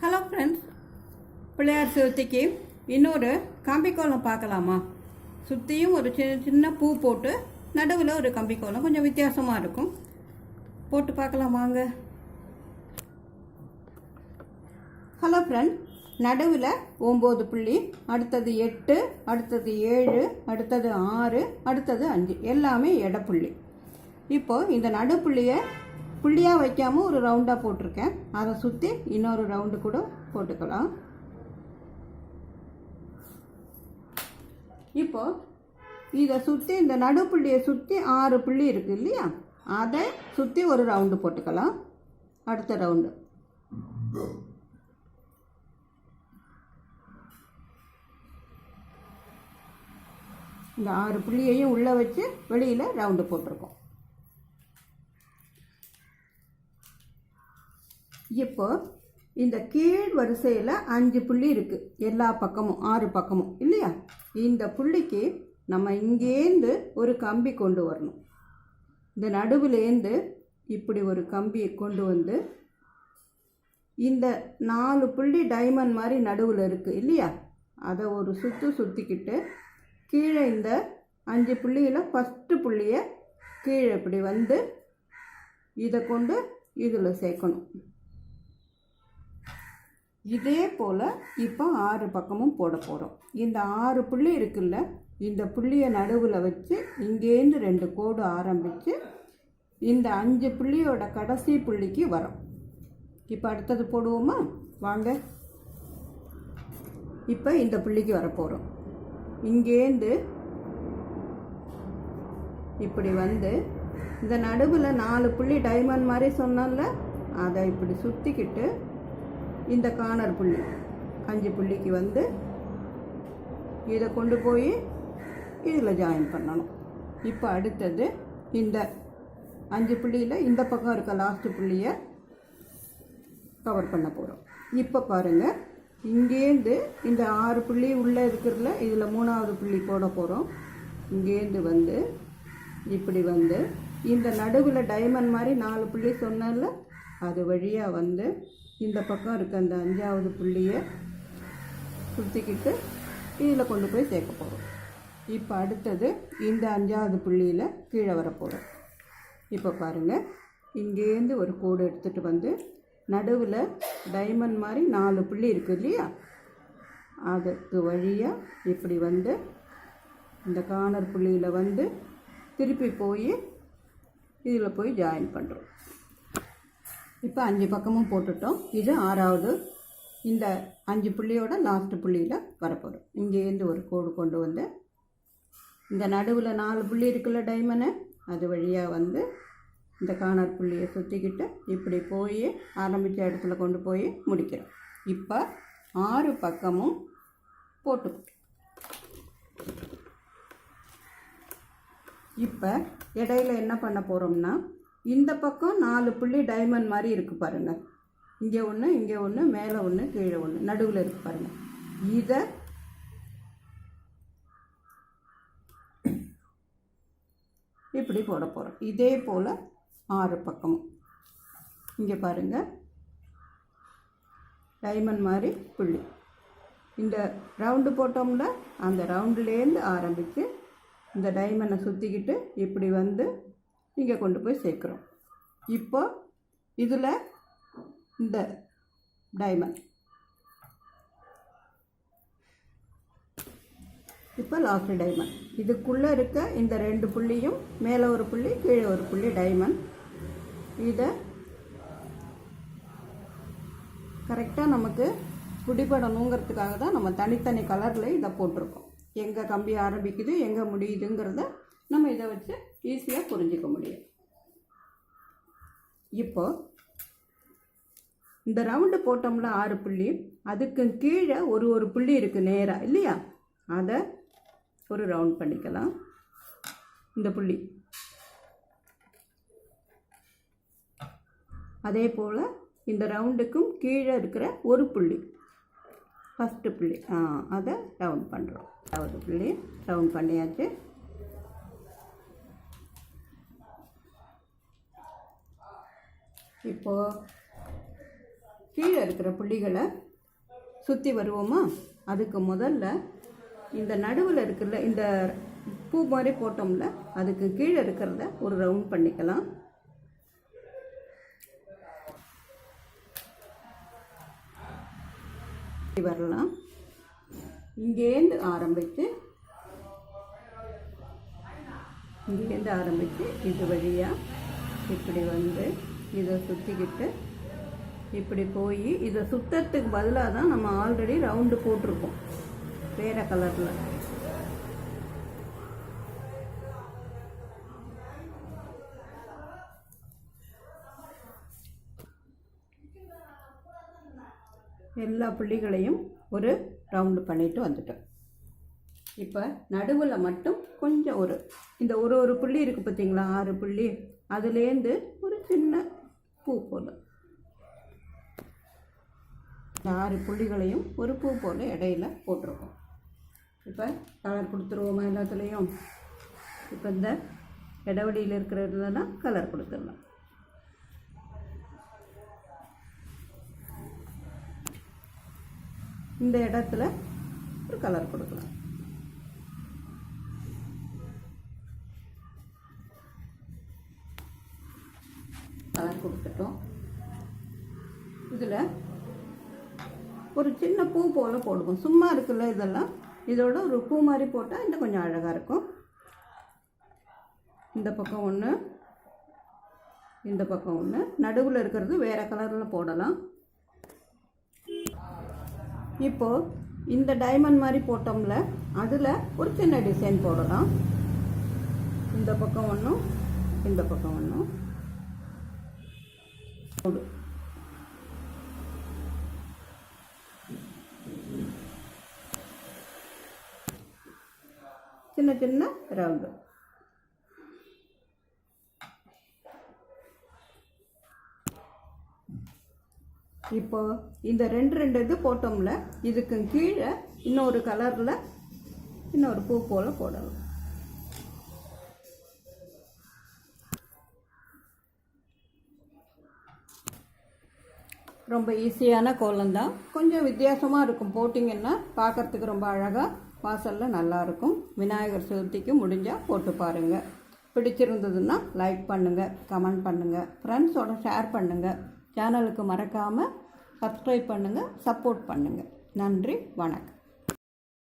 Hello friends, Pillaiyar சதுர்த்திக்கு இன்னொரு கம்பிக்கோலம் பார்க்கலாமா? சுற்றியும் ஒரு சின்ன சின்ன பூ போட்டு நடுவில் ஒரு கம்பிக்கோலம் கொஞ்சம் வித்தியாசமாக இருக்கும். போட்டு பார்க்கலாம் வாங்க. ஹலோ ஃப்ரெண்ட், நடுவில் 9 புள்ளி, அடுத்தது 8, அடுத்தது 7, அடுத்தது 6, அடுத்தது 5, எல்லாமே எடப்புள்ளி. இப்போது இந்த நடுப்புள்ளியை புள்ளியாக வைக்காமல் ஒரு ரவுண்டாக போட்டிருக்கேன். அதை சுற்றி இன்னொரு ரவுண்டு கூட போட்டுக்கலாம். இப்போது இதை சுற்றி இந்த நடுப்புள்ளியை சுற்றி 6 புள்ளி இருக்குது இல்லையா, அதை சுற்றி ஒரு ரவுண்டு போட்டுக்கலாம். அடுத்த ரவுண்டு இந்த 6 புள்ளியையும் உள்ளே வச்சு வெளியில் ரவுண்டு போட்டிருக்கோம். இப்போ இந்த கீழ் வரிசையில் 5 புள்ளி இருக்குது, எல்லா பக்கமும் 6 பக்கமும் இல்லையா. இந்த புள்ளிக்கு நம்ம இங்கேருந்து ஒரு கம்பி கொண்டு வரணும். இந்த நடுவுலேருந்து இப்படி ஒரு கம்பியை கொண்டு வந்து இந்த 4 புள்ளி டைமண்ட் மாதிரி நடுவில் இருக்குது இல்லையா, அதை ஒரு சுற்றிக்கிட்டு கீழே இந்த 5 புள்ளியில் ஃபஸ்ட்டு புள்ளியை கீழே இப்படி வந்து இதை கொண்டு இதில் சேர்க்கணும். இதே போல் இப்போ 6 பக்கமும் போட போகிறோம். இந்த 6 புள்ளி இருக்குல்ல, இந்த புள்ளியை நடுவில் வச்சு இங்கேருந்து 2 கோடு ஆரம்பித்து இந்த 5 புள்ளியோட கடைசி புள்ளிக்கு வரோம். இப்போ அடுத்தது போடுவோமா வாங்க. இப்போ இந்த புள்ளிக்கு வரப்போகிறோம். இங்கேருந்து இப்படி வந்து இந்த நடுவில் 4 புள்ளி டைமண்ட் மாதிரி சொன்னால அதை இப்படி சுற்றிக்கிட்டு இந்த கார்னர் புள்ளி 5 புள்ளிக்கு வந்து இதை கொண்டு போய் இதில் ஜாயின் பண்ணணும். இப்போ அடுத்தது இந்த 5 புள்ளியில் இந்த பக்கம் இருக்க லாஸ்ட்டு புள்ளியை கவர் பண்ண போகிறோம். இப்போ பாருங்கள், இங்கேருந்து இந்த 6 புள்ளி உள்ளே இருக்கிறதுல இதில் 3வது புள்ளி போட போகிறோம். இங்கேருந்து வந்து இப்படி வந்து இந்த நடுவில் டைமண்ட் மாதிரி 4 புள்ளி சொன்னால அது வழியாக வந்து இந்த பக்கம் இருக்க அந்த 5வது புள்ளியை சுற்றிக்கிட்டு இதில் கொண்டு போய் சேர்க்க போகிறோம். இப்போ அடுத்தது இந்த 5வது புள்ளியில் கீழே வரப்போகிறோம். இப்போ பாருங்கள், இங்கேருந்து ஒரு கோடு எடுத்துகிட்டு வந்து நடுவில் டைமண்ட் மாதிரி 4 புள்ளி இருக்குது இல்லையா, அதுக்கு வழியாக இப்படி வந்து இந்த கார்னர் புள்ளியில் வந்து திருப்பி போய் இதில் போய் ஜாயின் பண்ணுறோம். இப்போ 5 பக்கமும் போட்டுட்டோம். இது 6வது, இந்த 5 புள்ளியோட லாஸ்ட்டு புள்ளியில் வரப்போகிறோம். இங்கேருந்து ஒரு கோடு கொண்டு வந்து இந்த நடுவில் 4 புள்ளி இருக்குல்ல டைமண்டு, அது வழியாக வந்து இந்த கார்னர் புள்ளியை சுற்றிக்கிட்டு இப்படி போய் ஆரம்பித்த இடத்துல கொண்டு போய் முடிக்கிறோம். இப்போ 6 பக்கமும் போட்டுக்கணும். இப்போ இடையில என்ன பண்ண போகிறோம்னா, இந்த பக்கம் 4 புள்ளி டைமண்ட் மாதிரி இருக்குது பாருங்கள், இங்கே ஒன்று, இங்கே ஒன்று, மேலே ஒன்று, கீழே ஒன்று, நடுவில் இருக்குது பாருங்கள். இதை இப்படி போட போகிறோம். இதே போல் 6 பக்கமும் இங்கே பாருங்கள், டைமண்ட் மாதிரி புள்ளி. இந்த ரவுண்டு போட்டோம்னா அந்த ரவுண்டுலேருந்து ஆரம்பித்து இந்த டைமண்டை சுற்றிக்கிட்டு இப்படி வந்து இங்கே கொண்டு போய் சேர்க்குறோம். இப்போ இதில் இந்த டைமண்ட், இப்போ லாஸ்ட் டைமண்ட், இதுக்குள்ளே இருக்க இந்த 2 புள்ளியும் மேலே ஒரு புள்ளி கீழே ஒரு புள்ளி டைமண்ட், இதை கரெக்டாக நமக்கு பிடிபடணுங்கிறதுக்காக தான் நம்ம தனித்தனி கலரில் இதை போட்டிருக்கோம். எங்கே கம்பி ஆரம்பிக்குது எங்கே முடியுதுங்கிறத நம்ம இதை வச்சு ஈஸியாக புரிஞ்சிக்க முடியும். இப்போ இந்த ரவுண்டு போட்டோம்ல 6 புள்ளி, அதுக்கு கீழே ஒரு புள்ளி இருக்குது நேராக இல்லையா, அதை ஒரு ரவுண்ட் பண்ணிக்கலாம். இந்த புள்ளி அதே போல் இந்த ரவுண்டுக்கும் கீழே இருக்கிற ஒரு புள்ளி ஃபஸ்ட்டு புள்ளி, அதை ரவுண்ட் பண்ணுறோம். 6வது புள்ளி ரவுண்ட் பண்ணியாச்சு. இப்போது கீழே இருக்கிற புள்ளிகளை சுற்றி வருவோமா? அதுக்கு முதல்ல இந்த நடுவில் இருக்கிற இந்த பூ மாதிரி போட்டோம்ல, அதுக்கு கீழே இருக்கிறத ஒரு ரவுண்ட் பண்ணிக்கலாம். வரலாம். இங்கேருந்து ஆரம்பித்து இது வழியாக இப்படி வந்து இதை சுற்றிக்கிட்டு இப்படி போய் இதை சுற்றத்துக்கு பதிலாக தான் நம்ம ஆல்ரெடி ரவுண்டு போட்டிருக்கோம் வேறு கலரில். எல்லா புள்ளிகளையும் ஒரு ரவுண்டு பண்ணிட்டு வந்துட்டோம். இப்போ நடுவில் மட்டும் கொஞ்சம் இந்த ஒரு புள்ளி இருக்குது பார்த்தீங்களா, 6 புள்ளி, அதுலேருந்து ஒரு சின்ன பூ போல் இந்த 6 புள்ளிகளையும் ஒரு பூ போல் இடையில போட்டிருக்கோம். இப்போ கலர் கொடுத்துருவோமா எல்லாத்துலேயும்? இப்போ இந்த இடைவெளியில் இருக்கிறதுலாம் கலர் கொடுத்துடலாம். இந்த இடத்துல ஒரு கலர் கொடுக்கலாம். கலர் கொடுத்துட்டோம். இதில் ஒரு சின்ன பூ போல் போடுவோம். சும்மா இருக்குல்ல இதெல்லாம், இதோட ஒரு பூ மாதிரி போட்டால் இன்னும் கொஞ்சம் அழகாக இருக்கும். இந்த பக்கம் ஒன்று, இந்த பக்கம் ஒன்று, நடுவில் இருக்கிறது வேறு கலரில் போடலாம். இப்போது இந்த டைமண்ட் மாதிரி போட்டோம்ல, அதில் ஒரு சின்ன டிசைன் போடலாம். இந்த பக்கம் ஒன்றும் இந்த பக்கம் ஒன்றும் போடு. சின்ன சின்ன ரவுண்டு. இப்போ இந்த ரெண்டு இது போட்டோம்ல, இதுக்கு கீழே இன்னொரு கலரில் இன்னொரு பூ போல் போடலாம். ரொம்ப ஈஸியான கோலம்தான். கொஞ்சம் வித்தியாசமாக இருக்கும். போட்டிங்கன்னா பார்க்குறதுக்கு ரொம்ப அழகாக வாசலில் நல்லாயிருக்கும். விநாயகர் சதுர்த்திக்கு முடிஞ்சால் போட்டு பாருங்கள். பிடிச்சிருந்ததுன்னா லைக் பண்ணுங்கள், கமெண்ட் பண்ணுங்கள், ஃப்ரெண்ட்ஸோட ஷேர் பண்ணுங்கள். சேனலுக்கு மறக்காமல் சப்ஸ்கிரைப் பண்ணுங்கள், சப்போர்ட் பண்ணுங்கள். நன்றி, வணக்கம்.